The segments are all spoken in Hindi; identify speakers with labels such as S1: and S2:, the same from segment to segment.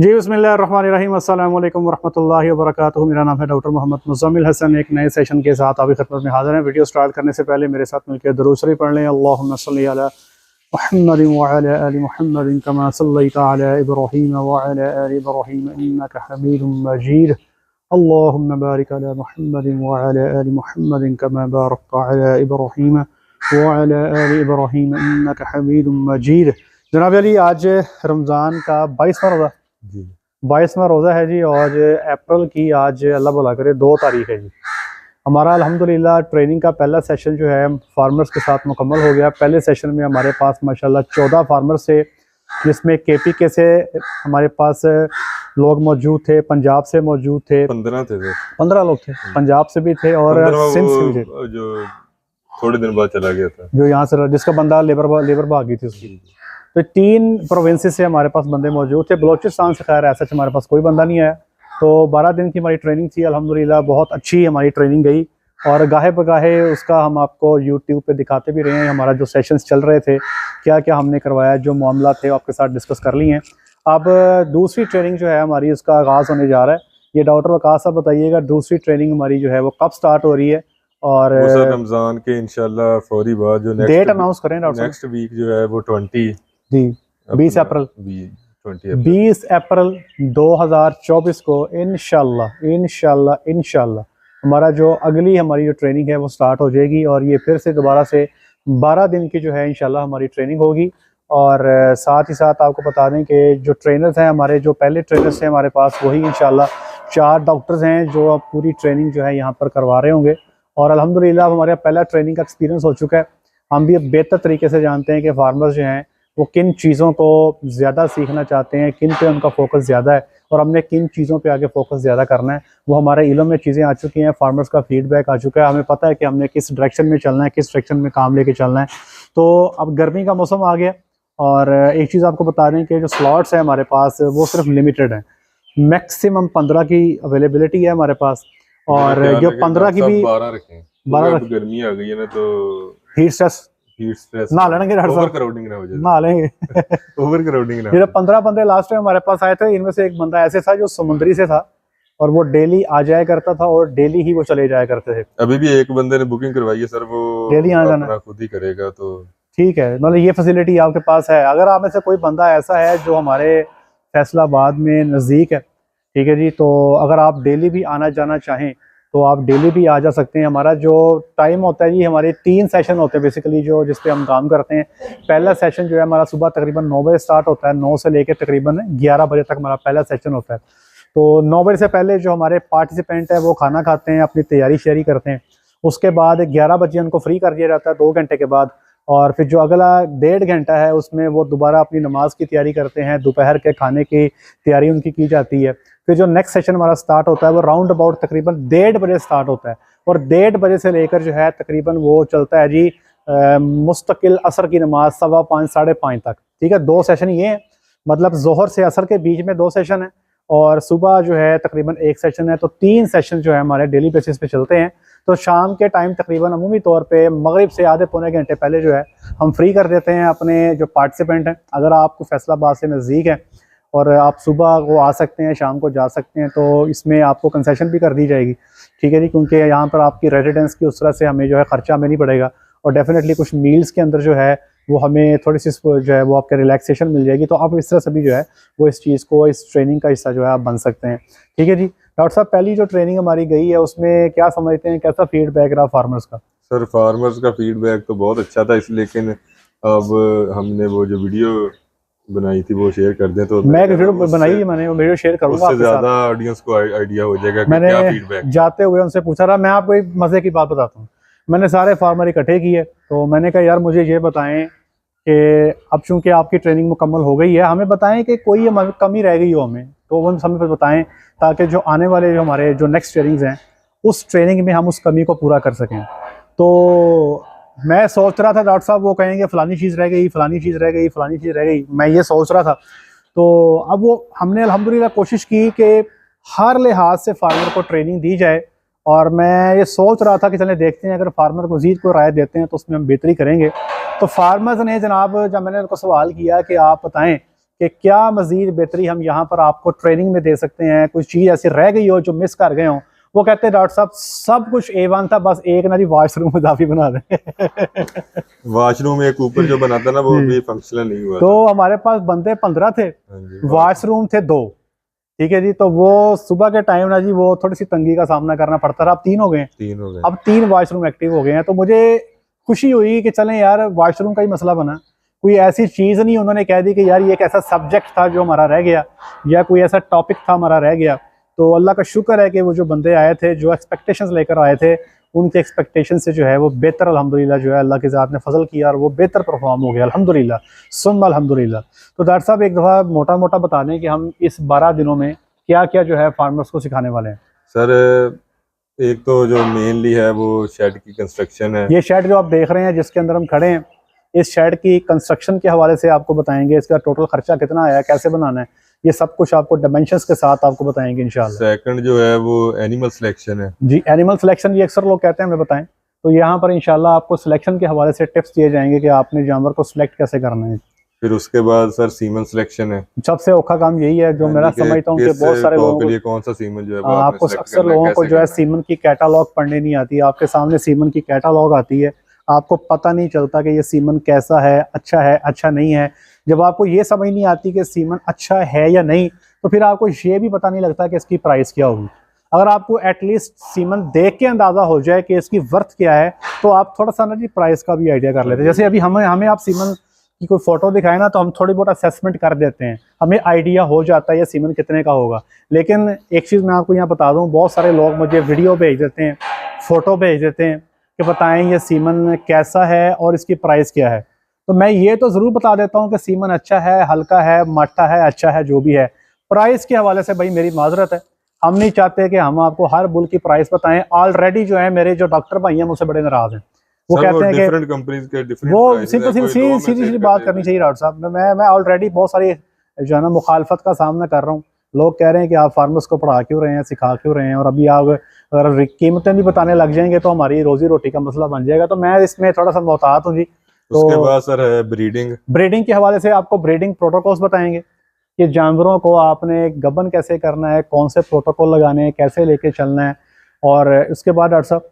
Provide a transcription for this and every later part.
S1: जी बिस्मिल्लाहिर्रहमानिर्रहीम अस्सलामु अलैकुम वरहमतुल्लाहि वबरकातुहू। मेरा नाम है डॉक्टर मोहम्मद मुज़म्मिल हसन। एक नए सेशन के साथ आपकी खिदमत में हाज़िर हैं। वीडियो स्टार्ट करने से पहले मेरे साथ मिलकर दुरूद शरीफ पढ़ लें। अल्लाहुम्मा सल्ली अला मुहम्मदिन व अला आलि मुहम्मदिन कमा सल्लैता अला इब्राहीम व अला आलि इब्राहीम इन्नका हमीदुम मजीद। अल्लाहुम्मा बारिक अला मुहम्मदिन व अला आलि मुहम्मदिन कमा बारकता अला इब्राहीम व अला आलि इब्राहीम इन्नका हमीदुम मजीद। जनाब अली, आज रमज़ान का 22वां रोज़ा
S2: जी
S1: 22वां रोज़ा है जी, और अप्रैल की आज अल्लाह भला करे 2 तारीख है जी। हमारा अल्हम्दुलिल्लाह ट्रेनिंग का पहला सेशन जो है फार्मर्स के साथ मुकम्मल हो गया। पहले सेशन में हमारे पास माशाल्लाह 14 फार्मर्स थे, जिसमें केपीके से हमारे पास लोग मौजूद थे, पंजाब से मौजूद थे,
S2: 15 थे
S1: 15 लोग थे, पंजाब से भी थे और
S2: 15
S1: सिंध से भी थे,
S2: वो जो थोड़े दिन बाद चला गया था।
S1: जो यहाँ से जिसका बंदा लेबर भाग गई थी उसकी। तो 3 प्रोविंसेस से हमारे पास बंदे मौजूद थे। बलोचिस्तान से खैर ऐसा हमारे पास कोई बंदा नहीं आया। तो 12 दिन की हमारी ट्रेनिंग थी। अल्हम्दुलिल्लाह बहुत अच्छी हमारी ट्रेनिंग गई, और गाहे बगाहे उसका हम आपको यूट्यूब पे दिखाते भी रहे हैं। हमारा जो सेशंस चल रहे थे, क्या क्या हमने करवाया, जो मामला थे आपके साथ डिस्कस कर लिए हैं। अब दूसरी ट्रेनिंग जो है हमारी, उसका आगाज़ होने जा रहा है। ये डॉक्टर वकास साहब बताइएगा, दूसरी ट्रेनिंग हमारी जो है वो कब स्टार्ट हो रही है, और
S2: रमजान के इंशाल्लाह फौरी बाद जो
S1: डेट अनाउंस करें डॉक्टर
S2: नेक्स्ट वीक जो है वो 20
S1: जी 20 अप्रैल 20 अप्रैल 2024 को इंशाल्लाह हमारा जो अगली हमारी जो ट्रेनिंग है वो स्टार्ट हो जाएगी। और ये फिर से दोबारा से 12 दिन की जो है इंशाल्लाह हमारी ट्रेनिंग होगी। और साथ ही साथ आपको बता दें कि जो ट्रेनर्स हैं हमारे, जो पहले ट्रेनर्स हैं हमारे पास, वही इंशाल्लाह 4 डॉक्टर्स हैं जो अब पूरी ट्रेनिंग जो है यहाँ पर करवा रहे होंगे। और अल्हम्दुलिल्लाह हमारे पहला ट्रेनिंग का एक्सपीरियंस हो चुका है। हम भी अब बेहतर तरीके से जानते हैं कि फार्मर्स जो हैं वो किन चीज़ों को ज़्यादा सीखना चाहते हैं, किन पे उनका फोकस ज़्यादा है, और हमने किन चीज़ों पे आगे फोकस ज़्यादा करना है। वो हमारे इल्म में चीज़ें आ चुकी हैं, फार्मर्स का फीडबैक आ चुका है, हमें पता है कि हमने किस डायरेक्शन में चलना है, किस डायरेक्शन में काम लेके चलना है। तो अब गर्मी का मौसम आ गया, और एक चीज़ आपको बता दें कि जो स्लॉट्स हैं हमारे पास वो सिर्फ लिमिटेड हैं। मैक्सिमम 15 की अवेलेबिलिटी है हमारे पास, और जो 15 की भी
S2: 12 रखें।
S1: 12
S2: गर्मी आ गई है ना, तो
S1: हीट
S2: स्ट्रेस
S1: ना लेंगे,
S2: ओवर क्राउडिंग ना हो जाए,
S1: ना लेंगे
S2: ओवर क्राउडिंग ना।
S1: ये 15 बंदे लास्ट में हमारे पास आए थे, इनमें से एक बंदा ऐसे था जो समुद्री से था, और वो डेली आ जाया करता था और डेली ही वो चले जाया करते थे।
S2: अभी भी एक बंदे ने बुकिंग करवाई है सर, वो
S1: डेली आना जाना
S2: खुद ही करेगा, तो
S1: ठीक है। मतलब ये फैसिलिटी आपके पास है। अगर आप में से कोई बंदा ऐसा है जो हमारे फैसलाबाद में नज़दीक है, ठीक है जी, तो अगर आप डेली भी आना जाना चाहें तो आप डेली भी आ जा सकते हैं। हमारा जो टाइम होता है जी, हमारे 3 सेशन होते हैं बेसिकली, जो जिस पे हम काम करते हैं। पहला सेशन जो है हमारा सुबह तकरीबन 9 बजे स्टार्ट होता है, 9 से लेकर तकरीबन 11 बजे तक हमारा पहला सेशन होता है। तो 9 बजे से पहले जो हमारे पार्टिसिपेंट है वो खाना खाते हैं, अपनी तैयारी शेयरी करते हैं। उसके बाद 11 बजे उनको फ्री कर दिया जाता है 2 घंटे के बाद, और फिर जो अगला 1.5 घंटा है उसमें वो दोबारा अपनी नमाज की तैयारी करते हैं, दोपहर के खाने की तैयारी उनकी की जाती है। फिर जो नेक्स्ट सेशन हमारा स्टार्ट होता है वो राउंड अबाउट तकरीबन 1:30 बजे स्टार्ट होता है, और 1:30 बजे से लेकर जो है तकरीबन वो चलता है जी मुस्तकिल असर की नमाज 5:15 5:30 तक। ठीक है, 2 सेशन ये हैं, मतलब जोहर से असर के बीच में 2 सेशन है, और सुबह जो है तकरीबन 1 सेशन है। तो 3 सेशन जो है हमारे डेली बेसिस पे चलते हैं। तो शाम के टाइम तकरीबन अमूमी तौर पे मगरिब से आधे पौने घंटे पहले जो है हम फ्री कर देते हैं अपने जो पार्टिसिपेंट हैं। अगर आपको फैसलाबाद से नज़दीक है और आप सुबह को आ सकते हैं, शाम को जा सकते हैं, तो इसमें आपको कंसेशन भी कर दी जाएगी, ठीक है जी, क्योंकि यहाँ पर आपकी रेजिडेंस की उस तरह से हमें जो है ख़र्चा हमें नहीं पड़ेगा, और डेफिनेटली कुछ मील्स के अंदर जो है वो हमें थोड़ी सी जो है वो आपके रिलैक्सेशन मिल जाएगी। तो आप इस तरह से भी जो है वो इस चीज़ को, इस ट्रेनिंग का हिस्सा जो है आप बन सकते हैं। ठीक है जी डॉक्टर साहब, पहली जो ट्रेनिंग हमारी गई है उसमें क्या समझते हैं, कैसा फीडबैक रहा फार्मर्स का?
S2: सर फार्मर्स का फीडबैक तो बहुत अच्छा था, लेकिन अब हमने वो जो वीडियो बनाई थी वो शेयर कर दें, तो
S1: मैं वीडियो बनाई है, मैंने वो वीडियो शेयर करूंगा,
S2: उससे ज्यादा ऑडियंस को आइडिया हो जाएगा कि
S1: मैंने
S2: क्या फीडबैक
S1: जाते हुए उनसे पूछा रहा। मैं आपको एक मजे की बात बताता हूँ। मैंने सारे फार्मर इकट्ठे किए, तो मैंने कहा यार मुझे ये बताएं कि अब चूंकि आपकी ट्रेनिंग मुकम्मल हो गई है, हमें बताएं कि कोई कमी रह गई हो हमें, तो वो हमें बताएं, ताकि जो आने वाले जो हमारे जो नेक्स्ट ट्रेनिंग्स हैं उस ट्रेनिंग में हम उस कमी को पूरा कर सकें। तो मैं सोच रहा था डॉक्टर साहब वो कहेंगे फ़लानी चीज़ रह गई, फ़लानी चीज़ रह गई, फ़लानी चीज़ रह गई, मैं ये सोच रहा था। तो अब वो हमने अल्हम्दुलिल्लाह कोशिश की कि हर लिहाज से फार्मर को ट्रेनिंग दी जाए, और मैं ये सोच रहा था कि चलें देखते हैं अगर फार्मर को मज़ीद को राय देते हैं तो उसमें हम बेहतरी करेंगे। तो फार्मर्स ने जनाब, जब मैंने उनको सवाल किया कि आप बताएं कि क्या मजीद बेहतरी हम यहाँ पर आपको ट्रेनिंग में दे सकते हैं, कुछ चीज़ ऐसी रह गई हो जो मिस कर गए हो। वो कहते हैं डॉक्टर साहब सब कुछ A1 था, बस एक ना जी वॉशरूम इजाफी बना दें।
S2: वॉशरूम एक ऊपर जो बना था ना वो भी फंक्शनल नहीं हुआ
S1: तो हमारे पास बंदे 15 थे, वॉशरूम थे 2, ठीक है जी। तो वो सुबह के टाइम ना जी वो थोड़ी सी तंगी का सामना करना पड़ता था। अब 3 हो गए, अब 3 वॉशरूम एक्टिव हो गए हैं। तो मुझे खुशी हुई कि चलें यार वॉशरूम का ही मसला बना, कोई ऐसी चीज़ नहीं उन्होंने कह दी कि यार ये एक ऐसा सब्जेक्ट था जो हमारा रह गया या कोई ऐसा टॉपिक था हमारा रह गया। तो अल्लाह का शुक्र है कि वो जो बंदे आए थे, जो एक्सपेक्टेशंस लेकर आए थे, उनके एक्सपेक्टेशन से जो है वो बेहतर अल्हम्दुलिल्लाह जो है अल्लाह के ज़ात ने फजल किया और वो बेहतर परफॉर्म हो गया अल्हम्दुलिल्लाह सुम्मा अल्हम्दुलिल्लाह। तो डॉक्टर साहब एक दफ़ा मोटा मोटा बता दें कि हम इस 12 दिनों में क्या क्या जो है फार्मर्स को सिखाने वाले हैं।
S2: सर एक तो जो मेनली है वो शेड की कंस्ट्रक्शन है।
S1: ये शेड जो आप देख रहे हैं जिसके अंदर हम खड़े हैं, इस शेड की कंस्ट्रक्शन के हवाले से आपको बताएंगे, इसका टोटल खर्चा कितना आया, कैसे बनाना है, ये सब कुछ आपको डायमेंशंस के साथ आपको बताएंगे इंशाल्लाह।
S2: सेकंड जो है वो एनिमल सिलेक्शन है
S1: जी, एनिमल सिलेक्शन ये अक्सर लोग कहते हैं हमें बताएं, तो यहाँ पर इंशाल्लाह आपको सिलेक्शन के हवाले से टिप्स दिए जाएंगे कि आपने जानवर को सिलेक्ट कैसे करना है।
S2: फिर उसके बाद सर सीमन सिलेक्शन है।
S1: सबसे औखा काम यही है जो मेरा समझता हूँ कि बहुत सारे लोगों
S2: के लिए कौन सा सीमन जो है वो
S1: आपको अक्सर लोगों को जो है सीमन की कैटालॉग पढ़ने नहीं आती। आपके सामने सीमन की कैटालॉग आती है, आपको पता नहीं चलता कि ये सीमन कैसा है, अच्छा नहीं है। जब आपको ये समझ नहीं आती कि सीमन अच्छा है या नहीं, तो फिर आपको ये भी पता नहीं लगता कि इसकी प्राइस क्या होगी। अगर आपको एटलीस्ट सीमन देख के अंदाजा हो जाए कि इसकी वर्थ क्या है, तो आप थोड़ा सा ना जी प्राइस का भी आइडिया कर लेते हैं। जैसे अभी हमें आप सीमन की कोई फोटो दिखाए ना, तो हम थोड़ी बहुत असेसमेंट कर देते हैं, हमें आइडिया हो जाता है ये सीमन कितने का होगा। लेकिन एक चीज़ मैं आपको यहाँ बता दूँ, बहुत सारे लोग मुझे वीडियो भेज देते हैं, फ़ोटो भेज देते हैं कि बताएं ये सीमन कैसा है और इसकी प्राइस क्या है। तो मैं ये तो ज़रूर बता देता हूँ कि सीमन अच्छा है, हल्का है, माठा है, अच्छा है, जो भी है। प्राइस के हवाले से भाई मेरी माजरत है, हम नहीं चाहते कि हम आपको हर बुल की प्राइस बताएं। ऑलरेडी जो है मेरे जो डॉक्टर भाई हैं मुझसे बड़े नाराज हैं, वो कहते हैं कि
S2: कंपनीज के डिफरेंट
S1: वो सीधी बात करनी चाहिए डॉक्टर साहब। मैं ऑलरेडी बहुत सारी जो है ना मुखालफत का सामना कर रहा हूँ। लोग कह रहे हैं कि आप फार्मर्स को पढ़ा क्यों रहे हैं, सिखा क्यों रहे हैं, और अभी आप अगर कीमतें भी बताने लग जाएंगे तो हमारी रोजी रोटी का मसला बन जाएगा। तो मैं इसमें थोड़ा सा मोहतात हूँ जी। तो
S2: उसके बाद सर है ब्रीडिंग
S1: के हवाले से आपको ब्रीडिंग प्रोटोकॉल्स बताएंगे कि जानवरों को आपने गबन कैसे करना है, कौन से प्रोटोकॉल लगाने हैं, कैसे लेके चलना है। और उसके बाद डॉक्टर साहब,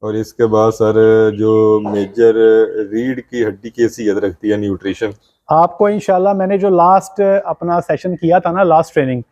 S2: और इसके बाद सर जो मेजर रीढ़ की हड्डी की हैसियत रखती है न्यूट्रिशन, आपको
S1: इंशाल्लाह मैंने जो लास्ट अपना सेशन किया था ना, लास्ट ट्रेनिंग,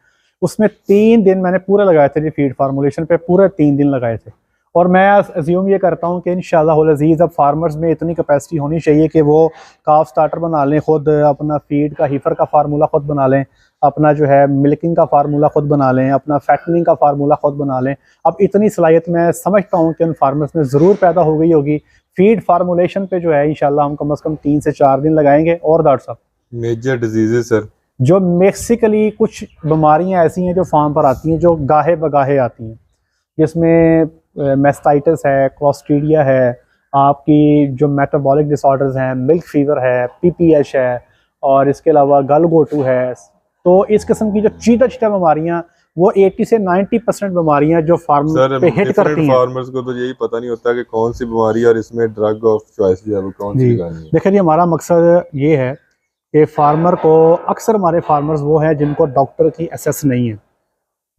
S1: उसमें 3 दिन मैंने पूरे लगाए थे जी, फीड फार्मूलेशन पे पूरे 3 दिन लगाए थे। और मैं अज्यूम ये करता हूँ कि इंशाल्लाह अज़ीज़ अब फार्मर्स में इतनी कैपेसिटी होनी चाहिए कि वो काफ स्टार्टर बना लें खुद, अपना फीड का हीफर का फार्मूला खुद बना लें, अपना जो है मिल्किंग का फार्मूला खुद बना लें, अपना फैटनिंग का फार्मूला खुद बना लें। अब इतनी सलाहियत मैं समझता हूँ कि उन फार्मर्स में ज़रूर पैदा हो गई होगी। फीड फार्मूलेशन पे जो है इंशाल्लाह हम कम से कम 3 से 4 दिन लगाएंगे। और डॉक्टर साहब
S2: मेजर डिजीजेस सर,
S1: जो बेसिकली कुछ बीमारियां ऐसी हैं जो फार्म पर आती हैं, जो गाहे बगाहे आती हैं, जिसमें मैस्टाइटिस है, क्लोस्ट्रीडिया है, आपकी जो मेटाबॉलिक डिसऑर्डर्स हैं, मिल्क फीवर है, PPH है, और इसके अलावा गलगोटू है। तो इस किस्म की जो चीटा बीमारियां, वो 80 से 90% बीमारियां जो फार्म पे हिट करती हैं।
S2: फार्मर्स को तो यही पता नहीं होता कि कौन सी बीमारी है और इसमें ड्रग ऑफ चॉइस जो है वो कौन सी लगानी है।
S1: देखिए जी, हमारा मकसद ये है कि फार्मर को, अक्सर हमारे फार्मर्स वो हैं जिनको डॉक्टर की एसेस नहीं है।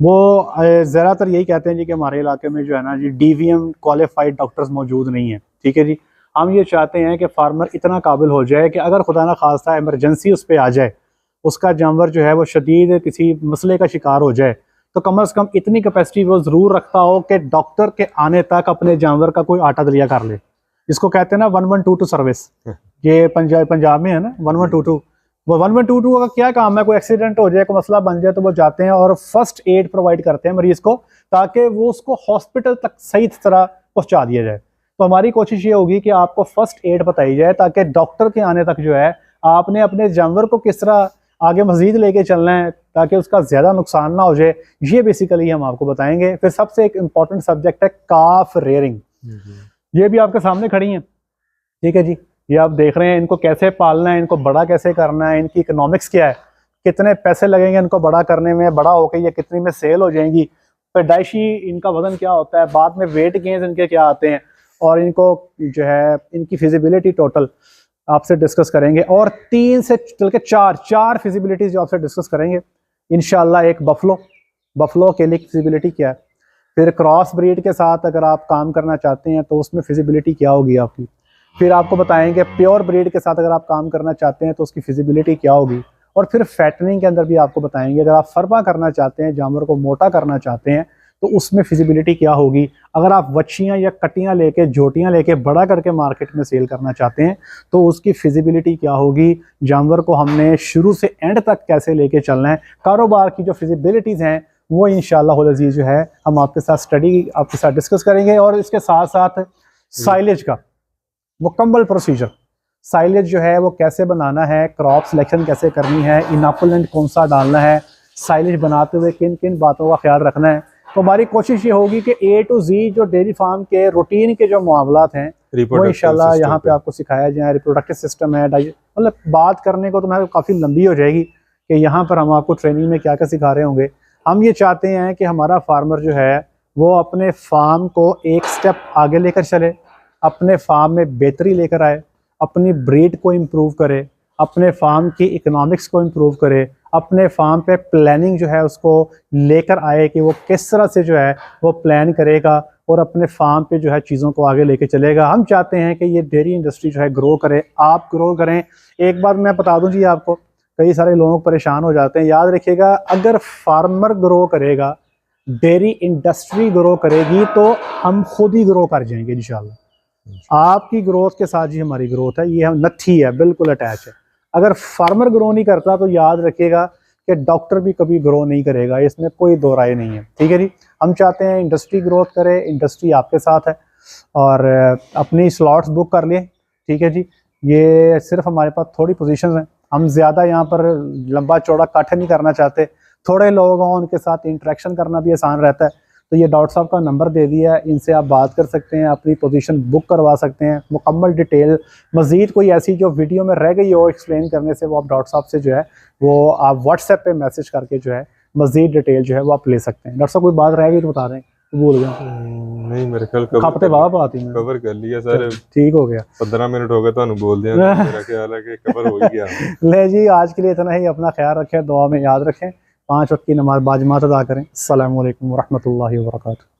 S1: वो ज़्यादातर यही कहते हैं जी कि हमारे इलाके में जो है ना जी DVM क्वालिफाइड डॉक्टर्स मौजूद नहीं है। ठीक है जी, हम ये चाहते हैं कि फार्मर इतना काबिल हो जाए कि अगर खुदा ना खास्ता इमरजेंसी उस पर आ जाए, उसका जानवर जो है वो शदीद किसी मसले का शिकार हो जाए, तो कम से कम इतनी कैपेसिटी वो ज़रूर रखता हो कि डॉक्टर के आने तक अपने जानवर का कोई आटा दलिया कर ले। इसको कहते हैं ना 1122 सर्विस, ये पंजाब में है ना 1122। वो 1122 का क्या काम है, कोई एक्सीडेंट हो जाए, कोई मसला बन जाए, तो वो जाते हैं और फर्स्ट एड प्रोवाइड करते हैं मरीज को, ताकि वो उसको हॉस्पिटल तक सही तरह पहुंचा दिया जाए। तो हमारी कोशिश ये होगी कि आपको फर्स्ट एड बताई जाए, ताकि डॉक्टर के आने तक जो है आपने अपने जानवर को किस तरह आगे मजीद लेके चलना है ताकि उसका ज़्यादा नुकसान ना हो जाए, ये बेसिकली हम आपको बताएंगे। फिर सबसे एक इम्पॉर्टेंट सब्जेक्ट है काफ रेयरिंग। ये भी आपके सामने खड़ी हैं, ठीक है जी, ये आप देख रहे हैं, इनको कैसे पालना है, इनको बड़ा कैसे करना है, इनकी इकोनॉमिक्स क्या है, कितने पैसे लगेंगे इनको बड़ा करने में, बड़ा होकर ये कितनी में सेल हो जाएंगी, पैदाइशी इनका वजन क्या होता है, बाद में वेट गेन्स इनके क्या आते हैं, और इनको जो है इनकी फिजिबिलिटी टोटल। आपसे डिस्कस करेंगे, और 3 से चल के 4 फिजिबिलिटीज जो आपसे डिस्कस करेंगे इंशाल्लाह। एक बफलो के लिए फिजिबिलिटी क्या है, फिर क्रॉस ब्रीड के साथ अगर आप काम करना चाहते हैं तो उसमें फिजिबिलिटी क्या होगी आपकी, फिर आपको बताएंगे प्योर ब्रीड के साथ अगर आप काम करना चाहते हैं तो उसकी फिजिबिलिटी क्या होगी, और फिर फैटनिंग के अंदर भी आपको बताएंगे अगर आप फरमा करना चाहते हैं, जानवर को मोटा करना चाहते हैं तो उसमें फिजिबिलिटी क्या होगी, अगर आप वच्छियाँ या कटियाँ लेके जोटियाँ लेके बड़ा करके मार्केट में सेल करना चाहते हैं तो उसकी फिजिबिलिटी क्या होगी, जानवर को हमने शुरू से एंड तक कैसे लेके चलना है, कारोबार की जो फिजिबिलिटीज़ हैं वो इंशाअल्लाह अज़ीज़ जो है हम आपके साथ स्टडी आपके साथ डिस्कस करेंगे। और इसके साथ साथ साइलेज का मुकम्मल प्रोसीजर, साइलेज जो है वो कैसे बनाना है, क्रॉप सिलेक्शन कैसे करनी है, इनोकुलेंट कौन सा डालना है, साइलेज बनाते हुए किन किन बातों का ख्याल रखना है। तो हमारी कोशिश ये होगी कि A to Z जो डेयरी फार्म के रूटीन के जो मामलात हैं वो इंशाल्लाह यहाँ पे आपको सिखाया जाए। रिप्रोडक्टिव सिस्टम है, मतलब बात करने को तो मैं काफ़ी लंबी हो जाएगी कि यहाँ पर हम आपको ट्रेनिंग में क्या क्या सिखा रहे होंगे। हम ये चाहते हैं कि हमारा फार्मर जो है वो अपने फार्म को एक स्टेप आगे लेकर चले, अपने फार्म में बेहतरी लेकर आए, अपनी ब्रीड को इम्प्रूव करे, अपने फार्म की इकोनॉमिक्स को इम्प्रूव करे, अपने फार्म पे प्लानिंग जो है उसको लेकर आए कि वो किस तरह से जो है वो प्लान करेगा और अपने फार्म पे जो है चीज़ों को आगे लेके चलेगा। हम चाहते हैं कि ये डेयरी इंडस्ट्री जो है ग्रो करे, आप ग्रो करें। एक बात मैं बता दूं जी आपको, कई सारे लोग परेशान हो जाते हैं, याद रखिएगा अगर फार्मर ग्रो करेगा, डेयरी इंडस्ट्री ग्रो करेगी तो हम खुद ही ग्रो कर जाएंगे इंशाल्लाह। आपकी ग्रोथ के साथ ही हमारी ग्रोथ है, ये हम नथी है, बिल्कुल अटैच है। अगर फार्मर ग्रो नहीं करता तो याद रखिएगा कि डॉक्टर भी कभी ग्रो नहीं करेगा, इसमें कोई दो राय नहीं है। ठीक है जी, हम चाहते हैं इंडस्ट्री ग्रोथ करे, इंडस्ट्री आपके साथ है, और अपनी स्लॉट्स बुक कर लें। ठीक है जी, ये सिर्फ हमारे पास थोड़ी पोजीशंस हैं, हम ज़्यादा यहाँ पर लंबा चौड़ा काठ नहीं करना चाहते, थोड़े लोग हों उनके साथ इंटरेक्शन करना भी आसान रहता है। तो ये डॉक्टर साहब का नंबर दे दिया है, इनसे आप बात कर सकते हैं, अपनी पोजीशन बुक करवा सकते हैं, मुकम्मल डिटेल मज़ीद कोई ऐसी जो वीडियो में रह गई हो एक्सप्लेन करने से वो आप डॉक्टर साहब से जो है वो आप व्हाट्सएप पे मैसेज करके जो है मज़ीद डिटेल जो है वो आप ले सकते हैं। डॉक्टर साहब कोई बात रह गई तो बता दें, भूल गया
S2: नहीं मेरे ख्याल
S1: खापते बाबा आती मैं
S2: कवर कर लिया सर,
S1: ठीक हो गया।
S2: 15 मिनट हो गए तो बोल दिया, मेरा ख्याल है कि कवर हो ही गया।
S1: ले जी, आज के लिए इतना ही, अपना ख्याल रखें, दुआ में याद रखें, 5 वक्त की नमाज बाजमात अदा करें। अस्सलामु अलैकुम व रहमतुल्लाहि व बरकातुहू।